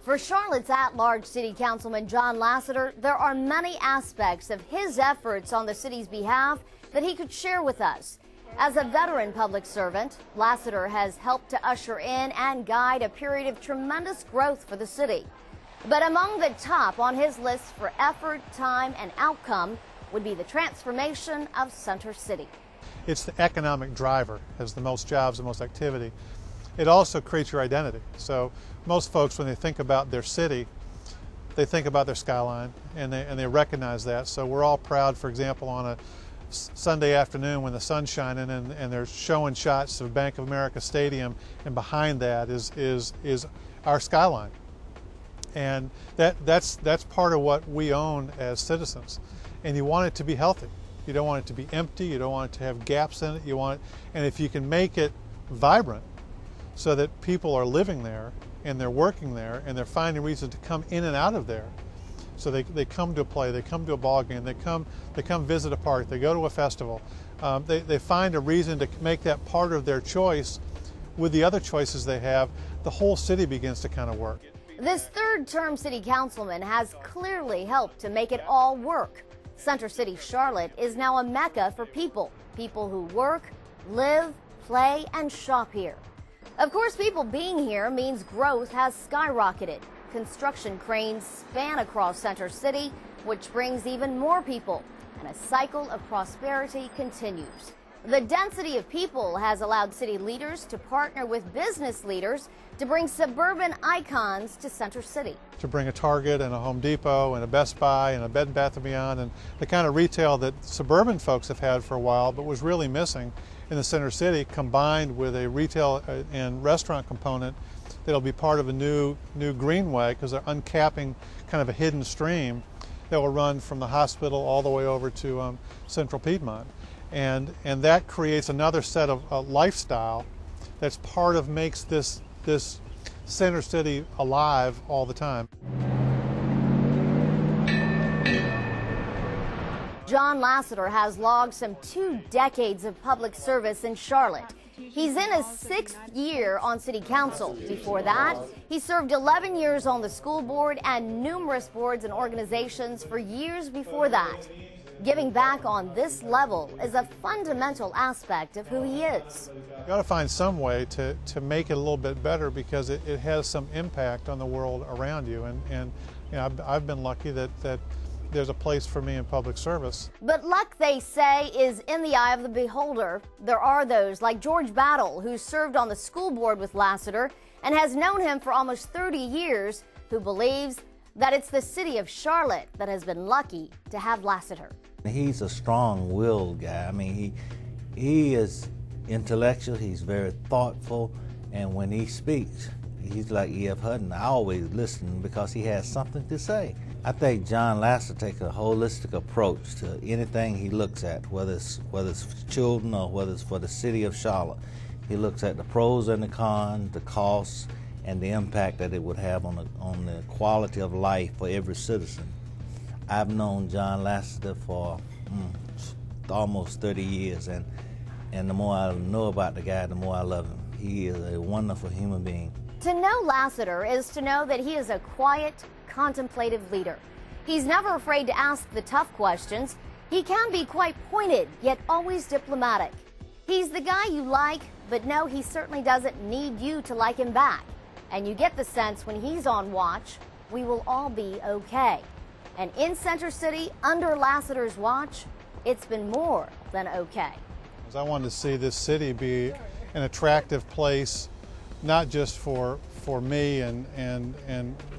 For Charlotte's at-large City Councilman John Lassiter, there are many aspects of his efforts on the city's behalf that he could share with us. As a veteran public servant, Lassiter has helped to usher in and guide a period of tremendous growth for the city. But among the top on his list for effort, time, and outcome would be the transformation of Center City. It's the economic driver, has the most jobs, the most activity. It also creates your identity. So most folks, when they think about their city, they think about their skyline, and they recognize that. So we're all proud, for example, on a Sunday afternoon when the sun's shining and they're showing shots of Bank of America Stadium, and behind that is our skyline. And that's part of what we own as citizens. And you want it to be healthy. You don't want it to be empty. You don't want it to have gaps in it. You want it, and if you can make it vibrant so that people are living there and they're working there and they're finding reasons to come in and out of there. So they come to a play, they come to a ball game, they come visit a park, they go to a festival. They find a reason to make that part of their choice with the other choices they have. The whole city begins to kind of work. This third-term city councilman has clearly helped to make it all work. Center City, Charlotte is now a mecca for people who work, live, play, and shop here. Of course, people being here means growth has skyrocketed. Construction cranes span across Center City, which brings even more people, and a cycle of prosperity continues. The density of people has allowed city leaders to partner with business leaders to bring suburban icons to Center City. To bring a Target and a Home Depot and a Best Buy and a Bed Bath & Beyond, and the kind of retail that suburban folks have had for a while but was really missing in the Center City, combined with a retail and restaurant component that'll be part of a new greenway, because they're uncapping kind of a hidden stream that will run from the hospital all the way over to Central Piedmont. And that creates another set of lifestyle that's part of makes this Center City alive all the time. John Lassiter has logged some 2 decades of public service in Charlotte. He's in his 6th year on City Council. Before that, he served 11 years on the school board and numerous boards and organizations for years before that. Giving back on this level is a fundamental aspect of who he is. You've got to find some way to make it a little bit better, because it has some impact on the world around you. And you know, I've been lucky that there's a place for me in public service. But luck, they say, is in the eye of the beholder. There are those like George Battle, who served on the school board with Lassiter and has known him for almost 30 years, who believes that it's the city of Charlotte that has been lucky to have Lassiter. He's a strong-willed guy. I mean, he is intellectual, he's very thoughtful, and when he speaks, he's like E.F. Hutton. I always listen because he has something to say. I think John Lassiter takes a holistic approach to anything he looks at, whether it's for children or whether it's for the city of Charlotte. He looks at the pros and the cons, the costs, and the impact that it would have on the quality of life for every citizen. I've known John Lassiter for almost 30 years, and the more I know about the guy, the more I love him. He is a wonderful human being. To know Lassiter is to know that he is a quiet, contemplative leader. He's never afraid to ask the tough questions. He can be quite pointed, yet always diplomatic. He's the guy you like, but no, he certainly doesn't need you to like him back. And you get the sense when he's on watch, we will all be okay. And in Center City, under Lassiter's watch, it's been more than okay. I wanted to see this city be an attractive place, not just for me and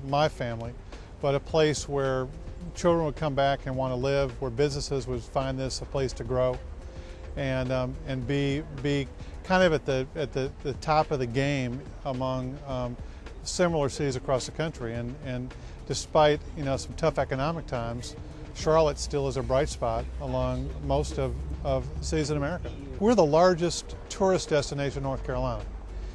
my family, but a place where children would come back and want to live, where businesses would find this a place to grow, and be kind of at the top of the game among similar cities across the country. And despite some tough economic times, Charlotte still is a bright spot along most of cities in America. We're the largest tourist destination in North Carolina.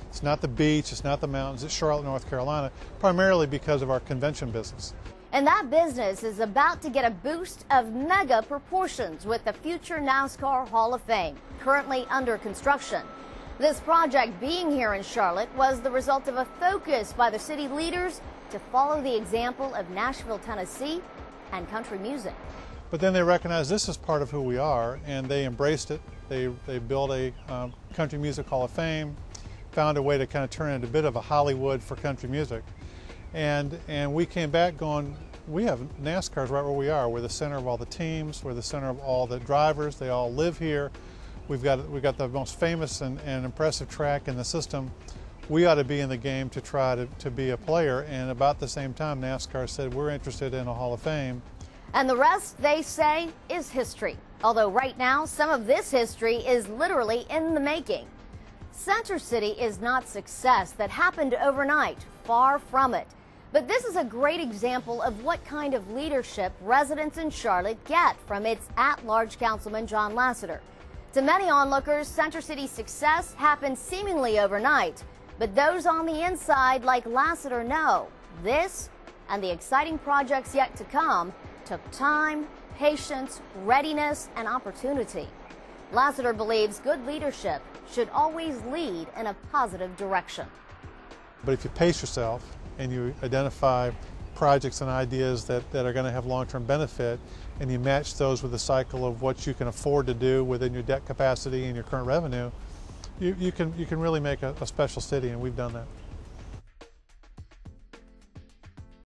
It's not the beach, it's not the mountains, it's Charlotte, North Carolina, primarily because of our convention business. And that business is about to get a boost of mega proportions with the future NASCAR Hall of Fame, currently under construction. This project being here in Charlotte was the result of a focus by the city leaders to follow the example of Nashville, Tennessee, and country music. But then they recognized this is part of who we are, and they embraced it. They built a Country Music Hall of Fame, found a way to kind of turn it into a bit of a Hollywood for country music. And we came back going, we have NASCAR's right where we are. We're the center of all the teams. We're the center of all the drivers. They all live here. We've got the most famous and impressive track in the system. We ought to be in the game to try to be a player. And about the same time, NASCAR said we're interested in a Hall of Fame. And the rest, they say, is history. Although right now, some of this history is literally in the making. Center City is not success that happened overnight, far from it. But this is a great example of what kind of leadership residents in Charlotte get from its at-large councilman, John Lassiter. To many onlookers, Center City's success happened seemingly overnight. But those on the inside, like Lassiter, know this and the exciting projects yet to come took time, patience, readiness, and opportunity. Lassiter believes good leadership should always lead in a positive direction. But if you pace yourself and you identify projects and ideas that are going to have long-term benefit, and you match those with a cycle of what you can afford to do within your debt capacity and your current revenue, you can really make a special city, and we've done that.